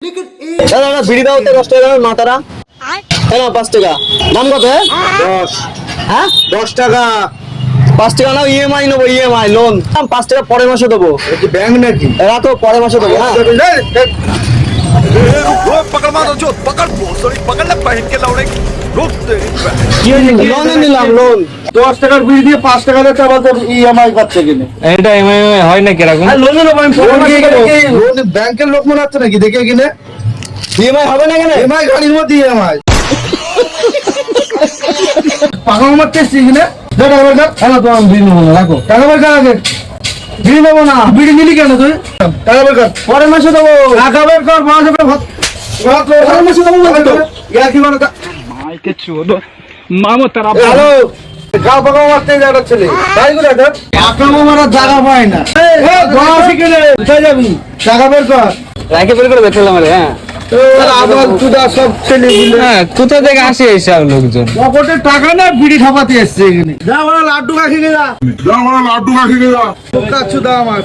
দাদা বিড়ি দাও তো 10 টাকা মাতারা। হ্যাঁ 5 টাকা। দাম কত? 10। হ্যাঁ 10 টাকা। 5 টাকা নাও, ইএমআই নেবো, ইএমআই লোন। 5 টাকা পরের মাসে দেবো। কি ব্যাংক নাকি? এরা তো পরের মাসে দেবো। হ্যাঁ पकड़ मारो जो पकड़ सॉरी पकड़ ले पहन के लौड़े रुक লোন নিলাম, লোন 10 টাকার বিল দিয়ে 5 টাকা দিতে আবার ইএমআই পাচ্ছে কিনে। এটা এমআই হয় না কিরকম? লোন নেবো আমি পরের মাসে দেবো। লোন ব্যাংকের লোক মনে হচ্ছে নাকি দেখে কিনে? ইএমআই হবে না কেন? ইএমআই গাড়ির মধ্যে ইএমআই পাগল মারতে কিনে। টাকা বের কর। হ্যালো তো আমি বিল নেবো না, রাখো টাকা বের কর। আগে বিল নেবো না। বিড়ি নিলি কেন তুই? টাকা বের কর। পরের মাসে দেবো। টাকা বের কর। মাসে ভাত পরের মাসে দেবো তো। ইয়া কি মানে মাইকে চোদ মামা তারা হ্যালো গাও পাগল মারতে যাওয়ার ছেলে তাই করে দেখ টাকা মারার জায়গা পায় না। গলা শিখে কোথায় যাবি? টাকা বের কর। রাখে বের করে বেচলাম রে। হ্যাঁ আবার তুদা সব ছেলে গুলো হ্যাঁ কোথা থেকে আসে এইসব লোকজন? পকেটে টাকা না বিড়ি খাপাতে এসছে এখানে। যা বড় লাড্ডু খা খেয়ে যা। যা বড় লাড্ডু খা খেয়ে যা। চুদা আমার